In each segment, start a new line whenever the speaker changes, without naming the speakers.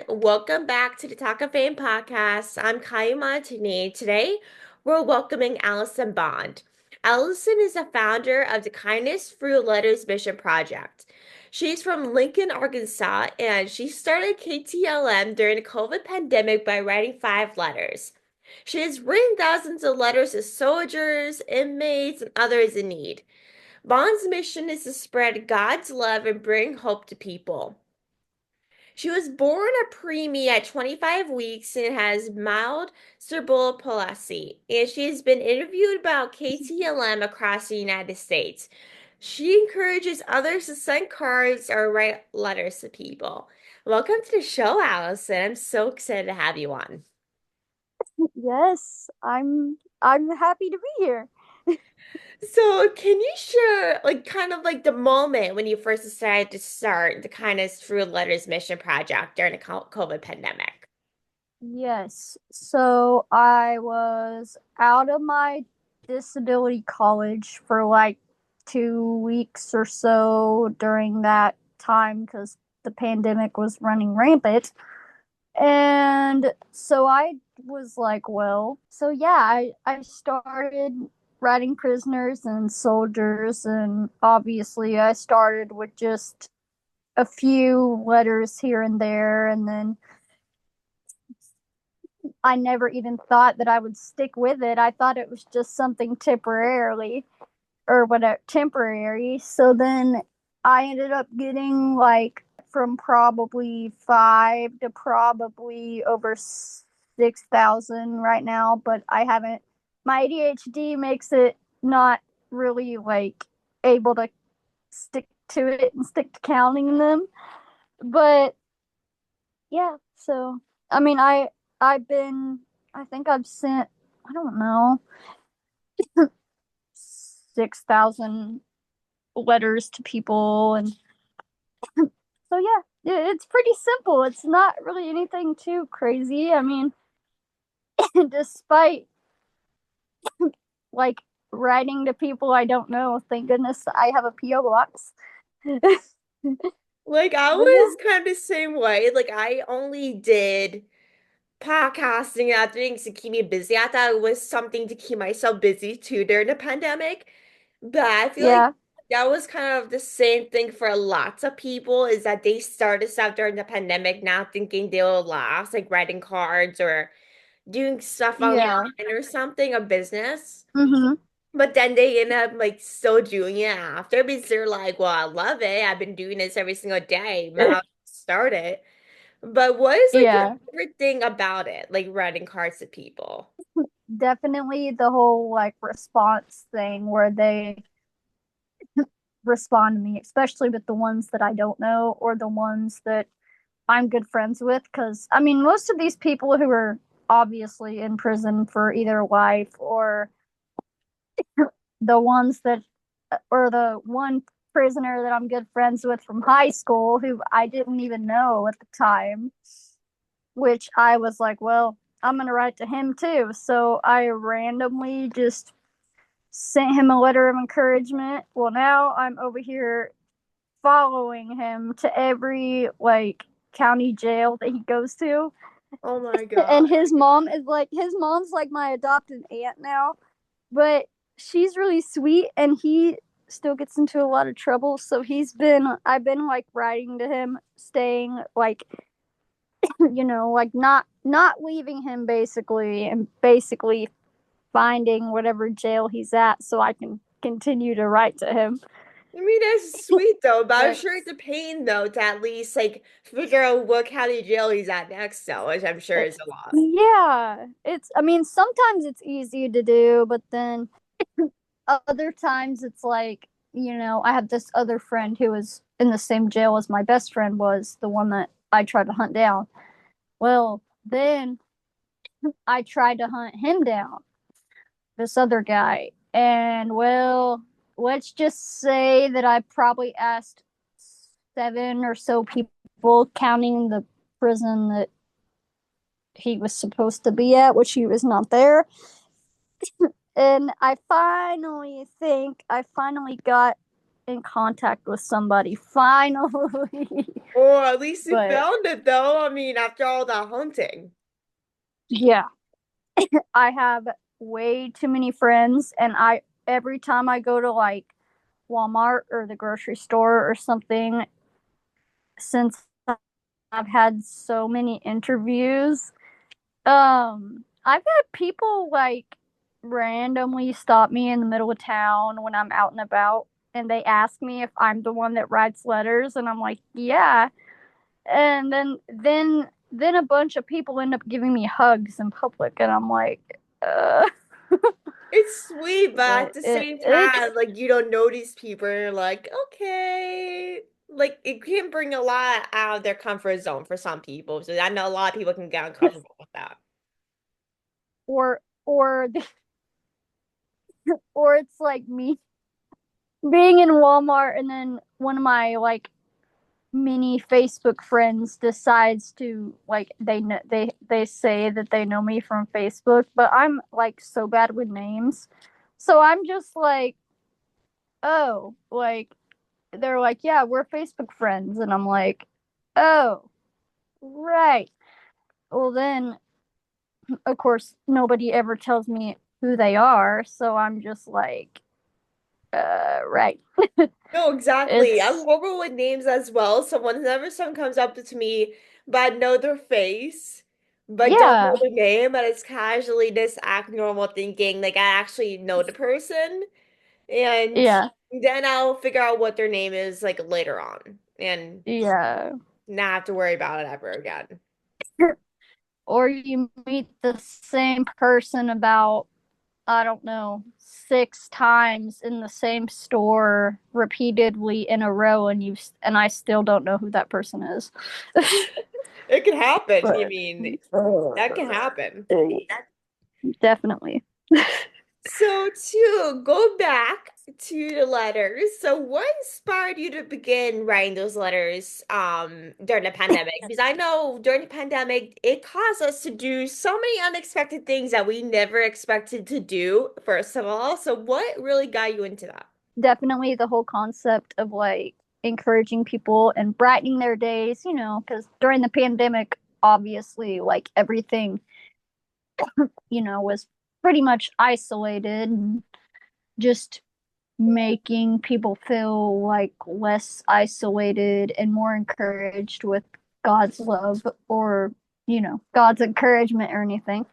Welcome back to the Talkoffame podcast. I'm Kylie Montigney. Today, we're welcoming Allison Bond. Allison is the founder of the Kindness Through Letters Mission Project. She's from Lincoln, Arkansas, and she started KTLM during the COVID pandemic by writing 5 letters. She has written thousands of letters to soldiers, inmates, and others in need. Bond's mission is to spread God's love and bring hope to people. She was born a preemie at 25 weeks and has mild cerebral palsy, and she has been interviewed about KTLM across the United States. She encourages others to send cards or write letters to people. Welcome to the show, Allison. I'm so excited to have you on.
Yes, I'm happy to be here.
So, can you share, like, kind of like the moment when you first decided to start the Kindness Through Letters Mission Project during the COVID pandemic?
Yes. So I was out of my disability college for like 2 weeks or so during that time because the pandemic was running rampant. And so I was like, well, so yeah, I started writing prisoners and soldiers, and obviously I started with just a few letters here and there, and then I never even thought that I would stick with it. I thought it was just something temporarily or whatever temporary. So then I ended up getting like from probably 5 to probably over 6,000 right now, but I haven't, my ADHD makes it not really like able to stick to it and stick to counting them. But yeah, so I mean, I've been, I think I've sent, I don't know, 6,000 letters to people, and so yeah, it's pretty simple. It's not really anything too crazy. I mean, despite like writing to people I don't know, thank goodness I have a PO box.
Like I
But yeah,
was kind of the same way. Like I only did podcasting and other things to keep me busy. I thought it was something to keep myself busy too during the pandemic. But I feel like
yeah,
that was kind of the same thing for lots of people is that they started stuff during the pandemic not thinking they'll last, like writing cards or doing stuff online
yeah.
or something, a business.
Mm-hmm.
But then they end up like still doing it after because they're like, well, I love it. I've been doing this every single day. Might as well start it. But what is like your
Yeah,
favorite thing about it? Like writing cards to people?
definitely the whole like response thing where they respond to me, especially with the ones that I don't know or the ones that I'm good friends with. Because, I mean, most of these people who are obviously in prison for either life or the ones that, or the one prisoner that I'm good friends with from high school who I didn't even know at the time, which I was like, well, I'm going to write to him too. So I randomly just sent him a letter of encouragement. Well, now I'm over here following him to every like county jail that he goes to.
Oh my God.
And his mom's like my adopted aunt now, but she's really sweet, and he still gets into a lot of trouble. So I've been like writing to him, staying like like not leaving him basically, and basically finding whatever jail he's at so I can continue to write to him.
I mean, that's sweet though, but I'm
But
sure it's a pain though to at least like figure out what county jail he's at next though, which I'm sure is a lot.
yeah, I mean, sometimes it's easy to do, but then other times it's like, I have this other friend who was in the same jail as my best friend was, the one that I tried to hunt down. Well, then I tried to hunt him down, this other guy. And well, let's just say that I probably asked 7 or so people, counting the prison that he was supposed to be at, which he was not there. And I finally got in contact with somebody finally.
Or at least you
But
found it though. I mean, after all that hunting.
yeah, I have way too many friends, and I every time I go to like Walmart or the grocery store or something, since I've had so many interviews, I've had people like randomly stop me in the middle of town when I'm out and about, and they ask me if I'm the one that writes letters, and I'm like, yeah. And then a bunch of people end up giving me hugs in public, and I'm like,
It's sweet, but at
but
the
it
same
it's
time, like you don't know these people, and you're like, okay. Like it can bring a lot out of their comfort zone for some people. So I know a lot of people can get uncomfortable with that.
or or it's like me being in Walmart, and then one of my like many Facebook friends decides to like they say that they know me from Facebook, but I'm like so bad with names. So I'm just like, "Oh, like they're like, "Yeah, we're Facebook friends." And I'm like, "Oh, right." Well, then of course nobody ever tells me who they are, so I'm just like, right."
No, exactly. I'm
It's
horrible with names as well. So whenever someone comes up to me, but I know their face, but don't know
yeah,
their name, and it's casually just act normal thinking like I actually know the person, and
yeah,
then I'll figure out what their name is like later on and
yeah.
not have to worry about it ever again.
Or you meet the same person about, I don't know, 6 times in the same store repeatedly in a row, and I still don't know who that person is.
It can happen. I
But
mean, that can happen.
definitely.
So to go back to the letters, so what inspired you to begin writing those letters during the pandemic? Because I know during the pandemic it caused us to do so many unexpected things that we never expected to do, first of all. So what really got you into that?
Definitely the whole concept of like encouraging people and brightening their days, because during the pandemic, obviously, like everything, was pretty much isolated, and just making people feel like less isolated and more encouraged with God's love, or, God's encouragement or anything,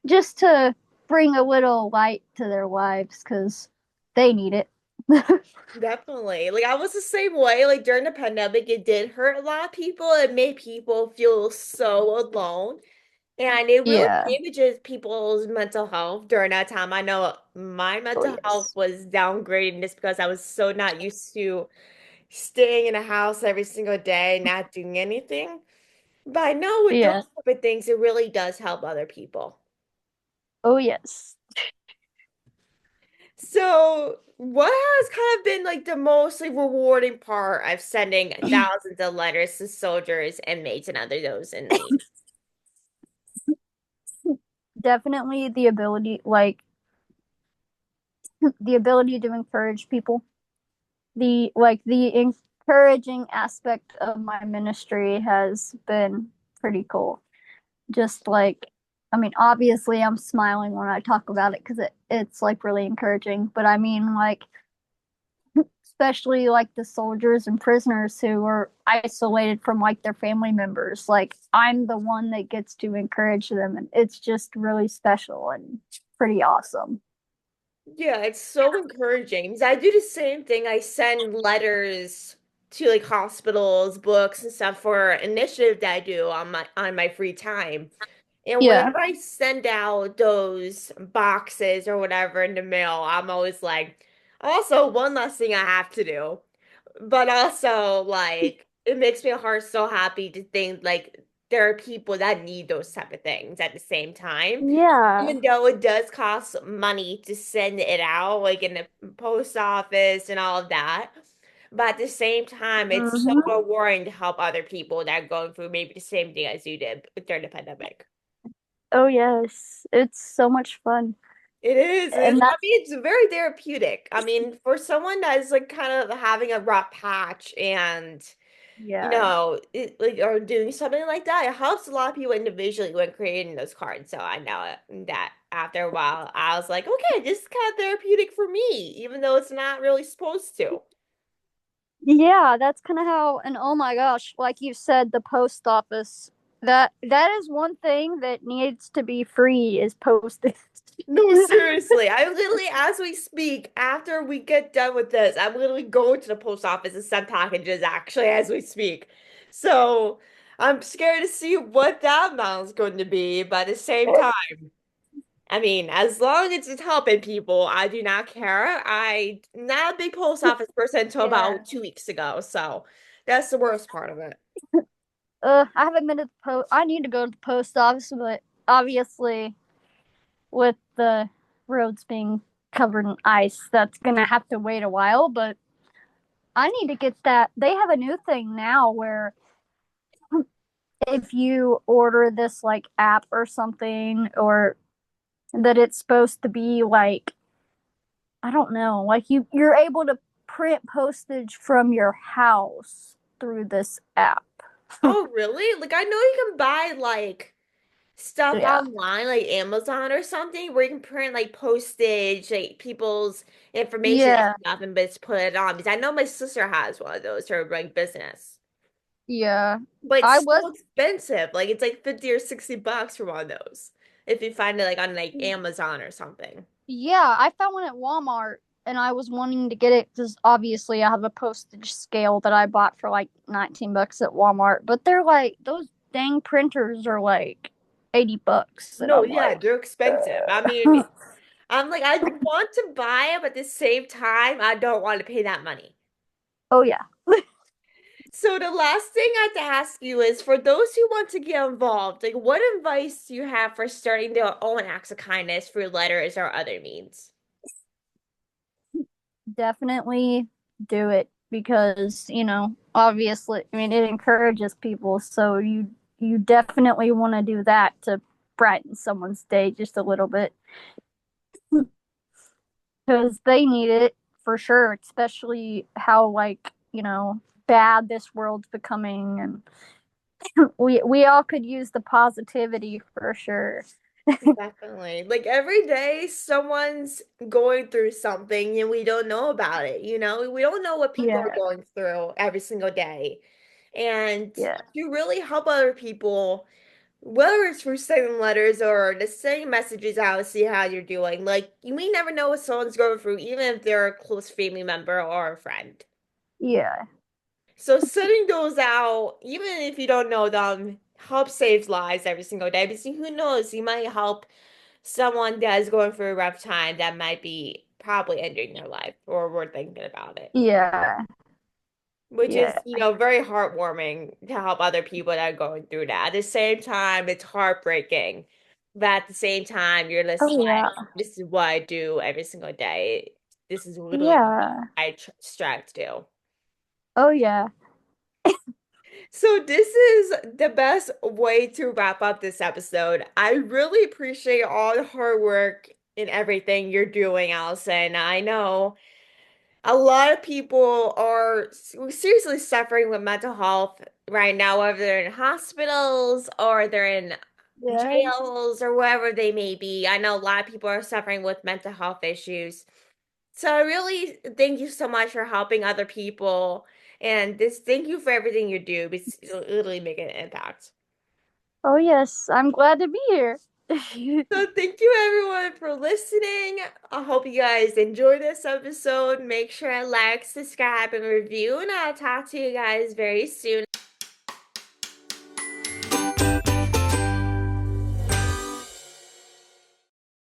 just to bring a little light to their lives because they need it.
Definitely. Like I was the same way. Like during the pandemic, it did hurt a lot of people. It made people feel so alone. And it really
Yeah.
damages people's mental health during that time. I know my
Oh,
mental health
yes.
was downgrading just because I was so not used to staying in a house every single day, not doing anything. But I know with those
Yeah.
type of things, it really does help other people.
Oh, yes.
So, what has kind of been like the most like, rewarding part of sending thousands of letters to soldiers, inmates, and other those in need?
Definitely the ability to encourage people. The encouraging aspect of my ministry has been pretty cool. Just like, I mean, obviously I'm smiling when I talk about it because it's like really encouraging, but I mean, like, especially like the soldiers and prisoners who are isolated from like their family members, like I'm the one that gets to encourage them, and it's just really special and pretty awesome.
Yeah, it's so encouraging because I do the same thing. I send letters to like hospitals, books, and stuff for initiative that I do on my free time. And
Yeah.
whenever I send out those boxes or whatever in the mail, I'm always like, also one less thing I have to do. But also like it makes my heart so happy to think like there are people that need those type of things at the same time.
Yeah.
Even though it does cost money to send it out, like in the post office and all of that. But at the same time, it's so
Hmm.
rewarding to help other people that are going through maybe the same thing as you did during the pandemic.
Oh, yes. It's so much fun.
It is.
And
I
that's
mean, it's very therapeutic. I mean, for someone that is like kind of having a rough patch and
yeah.
like or doing something like that, it helps a lot of people individually when creating those cards. So I know that after a while, I was like, okay, this is kind of therapeutic for me, even though it's not really supposed to.
Yeah, that's kind of how. And oh my gosh, like you said, the post office. That is one thing that needs to be free is postage.
No, seriously. I literally, as we speak, after we get done with this, I'm literally going to the post office and send packages actually as we speak. So I'm scared to see what that amount is going to be, but at the same time, I mean, as long as it's helping people, I do not care. I'm not a big post office person until
Yeah.
about 2 weeks ago, so that's the worst part of it.
I haven't been to the post. I need to go to the post office, but obviously, with the roads being covered in ice, that's gonna have to wait a while. But I need to get that. They have a new thing now where if you order this like app or something, or that it's supposed to be like, I don't know, like you're able to print postage from your house through this app.
Oh, really? Like I know you can buy like stuff
Yeah.
online like Amazon or something where you can print like postage, like people's information and
Yeah.
stuff and just put it on. Because I know my sister has one of those for like business.
Yeah.
But
I
it's
was
so expensive. Like it's like 50 or 60 bucks for one of those. If you find it like on like Amazon or something.
Yeah, I found one at Walmart and I was wanting to get it because obviously I have a postage scale that I bought for like 19 bucks at Walmart, but they're like, those dang printers are like 80 bucks. And
No,
I'm
yeah,
like,
they're expensive. I mean, I'm like I want to buy it, but at the same time, I don't want to pay that money.
oh yeah.
So the last thing I have to ask you is for those who want to get involved, like what advice do you have for starting their own acts of kindness through letters or other means?
Definitely do it because, obviously, I mean, it encourages people. So you definitely want to do that to brighten someone's day just a little bit because they need it for sure, especially how, like, bad this world's becoming. And we all could use the positivity for sure.
Definitely. Like every day someone's going through something and we don't know about it, you know? We don't know what people are
Yeah.
going through every single day. And
Yeah.
to really help other people, whether it's through sending letters or just sending messages out to see how you're doing, like you may never know what someone's going through, even if they're a close family member or a friend.
Yeah.
So sending those out, even if you don't know them, help saves lives every single day. Because who knows, you might help someone that is going through a rough time that might be probably ending their life or we're thinking about it.
Yeah.
Which is,
Yeah.
very heartwarming to help other people that are going through that. At the same time, it's heartbreaking. But at the same time, you're just
Oh yeah.
like, this is what I do every single day. This is literally what
Yeah.
I strive to do.
Oh yeah.
So this is the best way to wrap up this episode. I really appreciate all the hard work and everything you're doing, Allison. I know a lot of people are seriously suffering with mental health right now, whether they're in hospitals or they're in
Yeah.
jails or wherever they may be. I know a lot of people are suffering with mental health issues. So I really thank you so much for helping other people. And this thank you for everything you do. It's literally making an impact.
Oh yes. I'm glad to be here.
So thank you everyone for listening. I hope you guys enjoyed this episode. Make sure to like, subscribe, and review, and I'll talk to you guys very soon.